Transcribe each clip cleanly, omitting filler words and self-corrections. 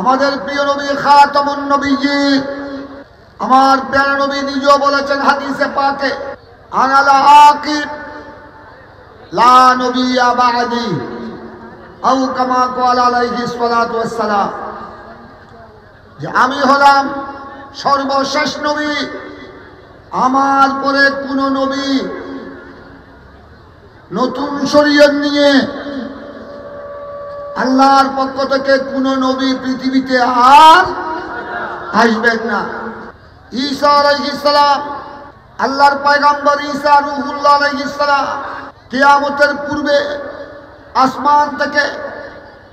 আমাদের প্রিয় নবী খাতামুন নবিয়্যিন, আমার প্রিয় নবী নিজেও বলেছেন হাদিসে পাকে, আনাল আকিব লা নবিয়্যা বা'দি, আও কামা ক্বালা আলাইহিস সালাতু ওয়াস সালাম, যে আমি হলাম সর্বশেষ নবী, আমার পরে কোন নবী নতুন শরীয়ত নিয়ে আল্লাহর পক্ষ থেকে কোন নবী পৃথিবীতে আর আসবেন না। ঈসা আলাইহিস সালাম, আল্লাহর পয়গম্বর ঈসা রূহুল্লাহ আলাইহিস সালাম কিয়ামতের পূর্বে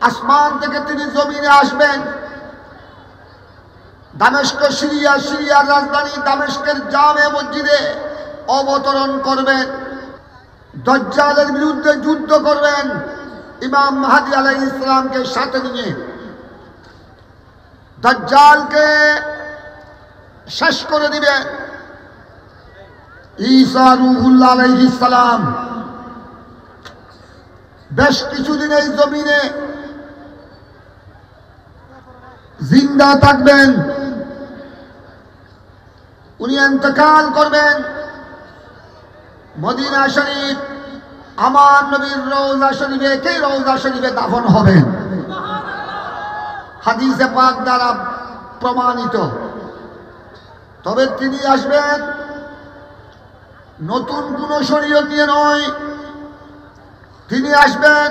আসমান থেকে তিনি জমিনে আসবেন। দামেস্ক সিরিয়ার রাজধানী দামেস্কের জামে মসজিদে অবতরণ করবেন, দাজ্জালের বিরুদ্ধে যুদ্ধ করবেন ইমাম মাহদী আলাইহিস সালামকে সাথে নিয়ে। দাজ্জালকে শেষ করে দিবেন। ঈসা রূহুল্লাহ আলাইহিস সালাম বেশ কিছুদিন এই জমিনে জিন্দা থাকবেন, উনি ইন্তেকাল করবেন। মদিনা শরীফ আমার নবীর রওজা শরীফে, কে রওজা শরীফে দাফন হবেন, হাদিসে পাক দ্বারা প্রমাণিত। তবে তিনি আসবেন নতুন কোন শরীয়ত নিয়ে নয়, তিনি আসবেন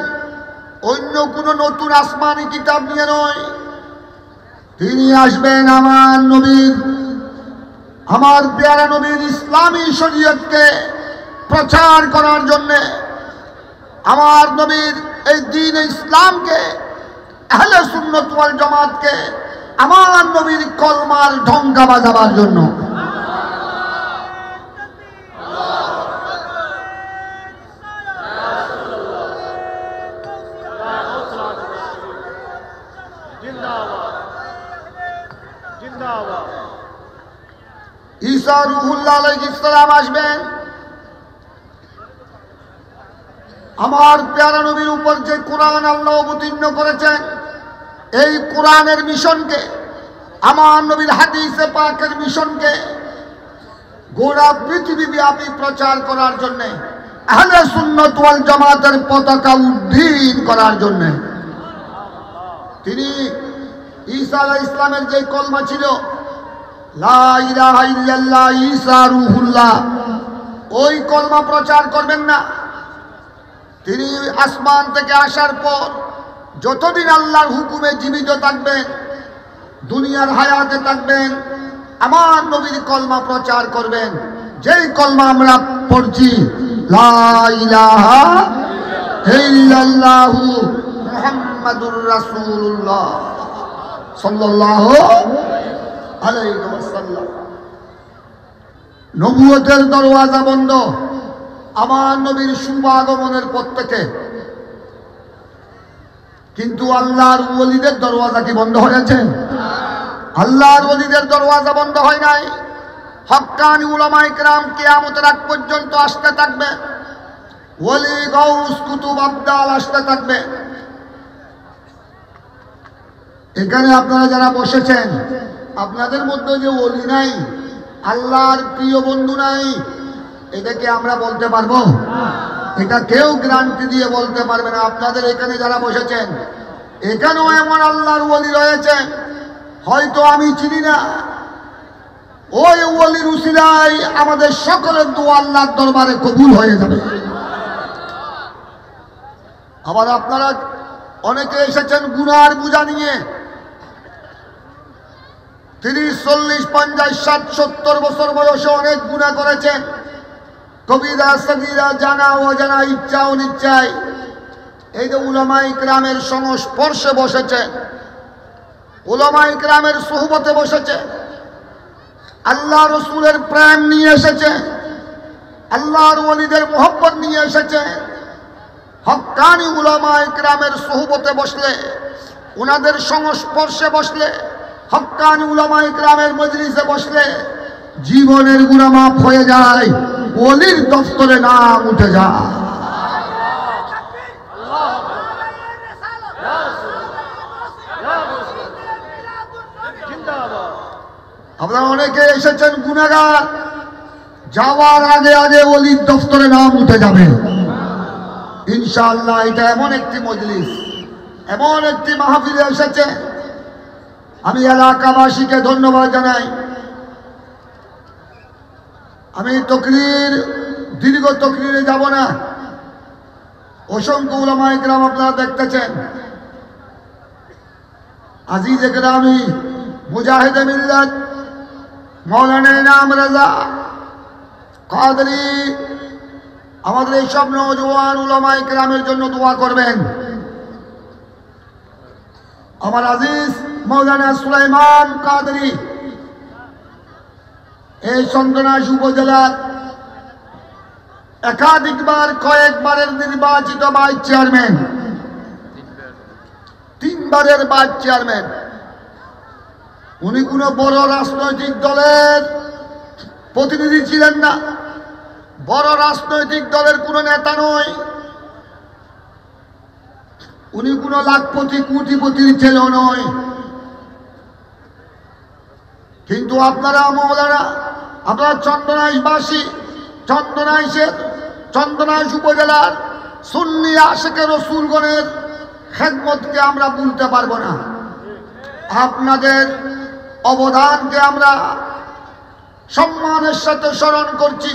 অন্য কোন নতুন আসমানি কিতাব নিয়ে নয়, তিনি আসবেন আমার নবীর, আমার প্যারা নবীর ইসলামী শরীয়তকে প্রচার করার জন্যে, আমার নবীর এই দ্বীন ইসলামকে, আহলে সুন্নাত ওয়াল জামাতকে আমার নবীর কলমার ঢঙ্কা বাজাবার জন্য। ঈসা রূহুল্লাহ আলাইহিস সালাম আসবেন আমার প্যারা নবীর উপর যে কোরআন আল্লাহ অবতীর্ণ করেছেন, এই কোরআনের মিশনকে, আমার নবীর হাদিসে পাকের মিশনকে গোটা পৃথিবী ব্যাপী প্রচার করার জন্যে, আহলে সুন্নাত ওয়াল জামাতের পতাকা উড্ডীন করার জন্যে। তিনি ঈসা আলাইহিস সালামের যে কলমা ছিল লা ইলাহা ইল্লাল্লাহ ঈসা রূহুল্লাহ, ওই কলমা প্রচার করবেন না। তিনি আসমান থেকে আসার পর যতদিন আল্লাহর হুকুমে জীবিত থাকবেন, দুনিয়ার হায়াতে থাকবেন, আমার নবীর কলমা প্রচার করবেন, যেই কলমা আমরা পড়ছি, লা ইলাহা ইল্লাল্লাহু মুহাম্মাদুর রাসূলুল্লাহ সাল্লাল্লাহু আলাইহি ওয়াসাল্লাম। নবুয়তের দরওয়াজা বন্ধ আমার নবীর শুভ আগমনের পর থেকে, কিন্তু আল্লাহর ওলিদের দরওয়াজা কি বন্ধ হয়েছে? আল্লাহর ওলিদের দরওয়াজা বন্ধ হয় নাই। হক্কানি উলামায়ে কেরাম কিয়ামতের আগ পর্যন্ত আসতে থাকবে, ওলি গাউস কুতুব আবদাল আসতে থাকবে। এখানে আপনারা যারা বসেছেন, আপনাদের মধ্যে যে ওলি নাই, আল্লাহর প্রিয় বন্ধু নাই, এটাকে আমরা বলতে পারবো? এটা কেউ গ্যারান্টি দিয়ে বলতে পারবে না। আপনাদের এখানে যারা বসেছেন, এখানেও এমন আল্লাহর ওলি রয়েছে হয়তো আমি চিনি না, ওই ওলির উসিলায় আমাদের সকলের দোয়া আল্লাহর দরবারে কবুল হয়ে যাবে। আবার আপনারা অনেকে এসেছেন গুনার বোঝা নিয়ে, 30, 40, 50, 60, 70 বছর বয়সে অনেক গুনাহ করেছেন, কবিরা সগীরা, জানা অজানা, ইচ্ছা অনিচ্ছায়। এই যে উলামায়ে কেরামের সংস্পর্শে বসেছে, উলামায়ে কেরামের সুহবতে বসেছে, আল্লাহ রসুলের প্রেম নিয়ে এসেছে, আল্লাহর ওলিদের মোহব্বত নিয়ে এসেছে। হক্কানি উলামায়ে কেরামের সুহবতে বসলে, ওনাদের সংস্পর্শে বসলে, হক্কানি উলামায়ে কেরামের মজলিসে বসলে জীবনের গুনাহ মাফ হয়ে যায়, ওলির দফতরে নাম উঠে যায়। আপনারা অনেকে এসেছেন গুনাহগার, যাওয়ার আগে আগে ওলির দফতরে নাম উঠে যাবে ইনশাআল্লাহ। এটা এমন একটি মজলিস, এমন একটি মাহফিলে এসেছে, আমি এলাকাবাসীকে ধন্যবাদ জানাই। আমি দীর্ঘ তকরিরে যাব না। অসংখ্য উলামায়ে কেরাম আপনারা দেখতেছেন। আজিজে কেরামি মুজাহিদে মিল্লাত মাওলানা ইনাম রাজা কাদরি আমাদের এই সব নওজোয়ান উলামায়ে কেরামের জন্য দোয়া করবেন। আমার আজিজ মাওলানা সুলাইমান কাদরি এই চন্দনাইশ উপজেলার একাধিকবার কয়েকবারের নির্বাচিত ভাইস চেয়ারম্যান, 3 বারের ভাইস চেয়ারম্যান। উনি কোনো বড় রাজনৈতিক দলের প্রতিনিধি ছিলেন না, বড় রাজনৈতিক দলের কোনো নেতা নয়, উনি কোনো লাখপতি কোটিপতির ছেলেও নয়। কিন্তু আপনারা মহলারা, আপনারা চন্দনাইশবাসী, চন্দনাইশ উপজেলার সুন্নি আশিকে রসুলগণের খেদমতকে আমরা ভুলতে পারবো না। আপনাদের অবদানকে আমরা সম্মানের সাথে স্মরণ করছি।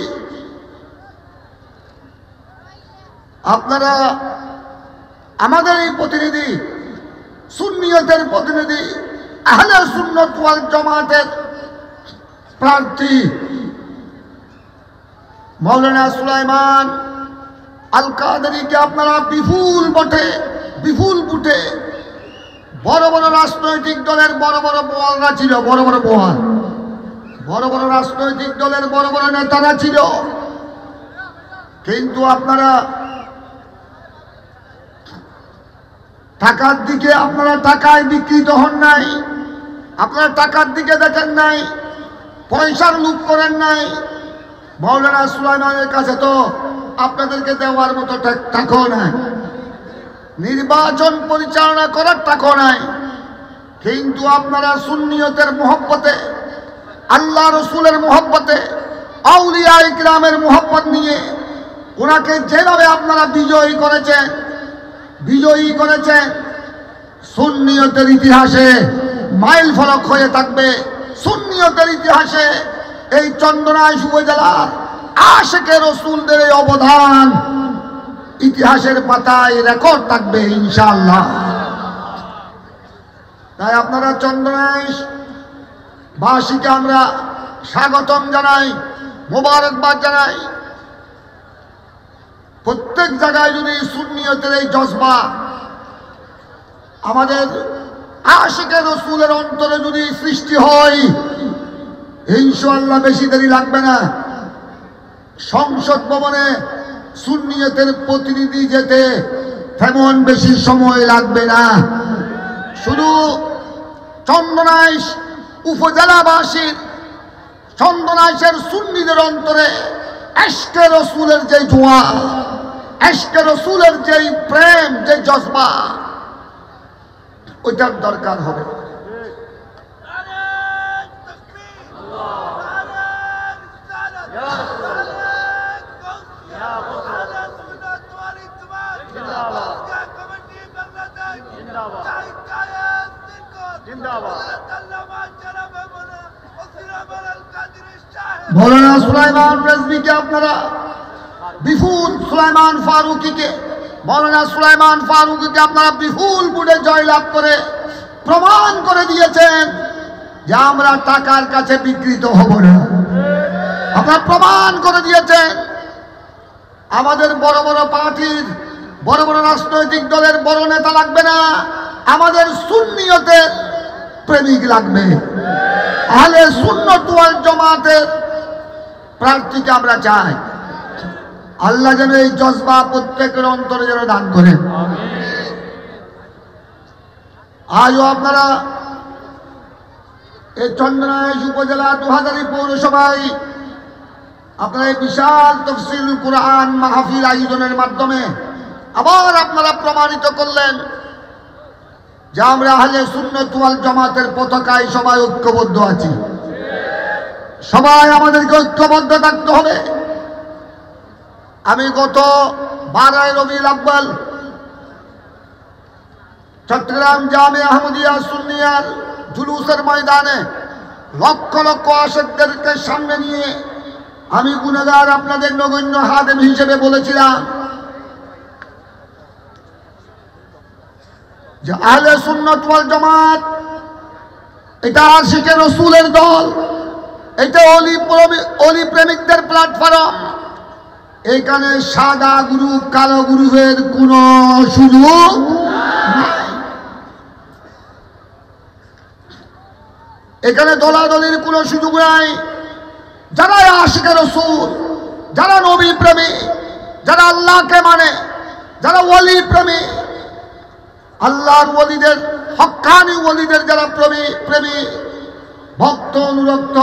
আপনারা আমাদের এই প্রতিনিধি, সুন্নিয়তের প্রতিনিধি, আহলে সুন্নাত ওয়াল জামাতের প্রার্থী মাওলানা সুলাইমান আল কাদরিকে আপনারা বিপুল বুটে, বড় বড় রাজনৈতিক দলের বড় বড় বোয়ালরা ছিল, বড় বড় রাজনৈতিক দলের বড় বড় নেতারা ছিল। কিন্তু আপনারা টাকার দিকে, আপনারা টাকায় বিকৃত হন নাই, আপনারা টাকার দিকে দেখেন নাই, পয়সার লোভ করেন নাই। মাওলানা সুলাইমানের কাছে তো আপনাদেরকে দেওয়ার মতো টাকাও নাই, নির্বাচন পরিচালনা করার টাকাও নাই। কিন্তু আপনারা সুন্নিয়তের মহব্বতে, আল্লাহ রসুলের মহব্বতে, আউলিয়া ইকরামের মহব্বত নিয়ে ওনাকে যেভাবে আপনারা বিজয়ী করেছেন, সুন্নিয়তের ইতিহাসে মাইল ফলক হয়ে থাকবে। সুন্নিয়তের ইতিহাসে এই চন্দনাইশ উপজেলার আশিকে রসুলদের এই অবদান ইতিহাসের পাতায় রেকর্ড থাকবে ইনশাআল্লাহ। তাই আপনারা চন্দনাইশ বাসীকে আমরা স্বাগতম জানাই, মোবারকবাদ জানাই। প্রত্যেক জায়গায় যদি সুন্নিয়তের এই জজবা আমাদের আশিকে রসুলের অন্তরে যদি সৃষ্টি হয়, ইনশাআল্লাহ বেশি দেরি লাগবে না। সংসদ ভবনে সুন্নিয়তের প্রতিনিধি যেতে তেমন বেশি সময় লাগবে না। শুধু চন্দনাইশ উপজেলাবাসীর, চন্দনাইশের সুন্নিদের অন্তরে ইশকে রসুলের যে জোয়া, ইশকে রসুলের যে প্রেম, যে জজবা, ওইটার দরকার হবে। মৌলানা সুলাইমান রেজভীকে আপনারা বিপুল, মৌলানা সুলাইমান ফারুকীকে আপনারা বিপুল বুটে জয়লাভ করে প্রমাণ করে দিয়েছেন যে আমরা টাকার কাছে বিকৃত হব না। আপনারা প্রমাণ করে দিয়েছেন আমাদের বড় বড় পার্টির, বড় বড় রাজনৈতিক দলের বড় নেতা লাগবে না, আমাদের সুন্নিয়তের প্রেমিক লাগবে। আহলে সুন্নাত ওয়াল জামাতের প্রার্থীকে আমরা চাই। আল্লাহ যেন এই জজবা প্রত্যেকের অন্তরে যেন দান করেন। আজও আপনারা এই চন্দনাইশ উপজেলা ২০০০ পৌরসভায় আপনারা এই বিশাল তাফসীরুল কুরআন মাহফিল আয়োজনের মাধ্যমে আবার আপনারা প্রমাণিত করলেন যে আমরা আহলে সুন্নাত ওয়াল জামাতের পতাকায় সবাই ঐক্যবদ্ধ আছি। সবাই আমাদেরকে ঐক্যবদ্ধ থাকতে হবে। আমি গত 12 রবিউল আউয়াল চট্টগ্রাম জামে আহমদিয়া সুন্নিয়ার জুলুসের ময়দানে লক্ষ লক্ষ আশিকদেরকে সামনে নিয়ে আমি গুনাহগার আপনাদের নগণ্য হাদেম হিসেবে বলেছিলাম যে আহলে সুন্নাত ওয়াল জামাত এটা আশিকে রাসূলের দল, এটা অলি প্রেমিকদের প্ল্যাটফর্ম। এখানে সাদা গ্রুপ কালো গ্রুপের কোনো সুযোগ নাই। এখানে দলাদলির কোনো সুযোগ নাই। যারা আশিকে রাসূল, যারা নবী প্রেমী, যারা আল্লাহকে মানে, যারা ওলি প্রেমী, আল্লাহর ওলিদের হক্কানি ওলিদের যারা প্রেমী ভক্ত অনুরক্ত,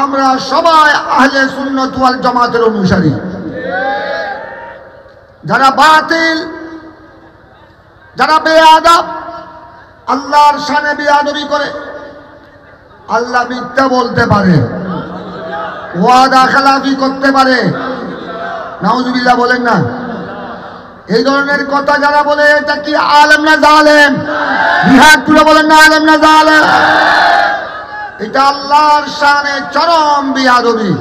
আমরা সবাই আহলে সুন্নাত ওয়াল জামাতের অনুসারী। যারা বাতিল, যারা বেয়াদব, আল্লাহর শানে বেয়াদবি করে, আল্লাহ মিথ্যা বলতে পারে, ওয়াদা খেলাফি করতে পারে, নাউজুবিল্লাহ বলেন না। এই ধরনের কথা যারা বলে এটা কি আলেম না জালেম? বিহার তুলে বলেন না আলেম না জালেম? এটা আল্লাহর শানে চরম বেয়াদবি।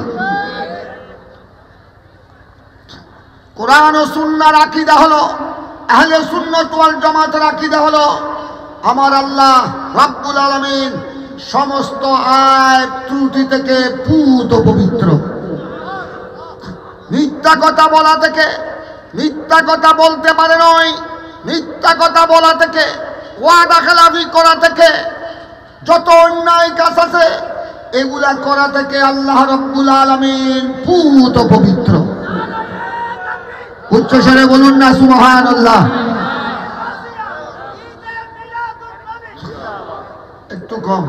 কোরআন ও সুন্নাহর আকীদা হলো, আহলে সুন্নাত ওয়াল জামাতের আকীদা হলো আমার আল্লাহ রাব্বুল আলামিন সমস্ত আয়াত ত্রুটি থেকে পুত পবিত্র। মিথ্যা কথা বলা থেকে, মিথ্যা কথা বলতে পারে নয়, মিথ্যা কথা বলা থেকে, ওয়াদা খেলাফি করা থেকে, যত অন্যায় কাজ আছে এগুলা করা থেকে আল্লাহ রাব্বুল আলামিন পুত পবিত্র। উচ্চস্বরে বলুন না সুবহানাল্লাহ। একটু কম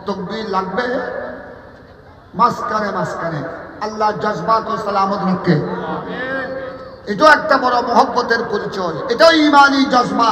তাকবীর লাগবে, মাঝখানে মাঝখানে আল্লাহ জজবাত ও সালামত রাখে। এটাও একটা বড় মহব্বতের পরিচয়, এটাও ইমানি জজবা।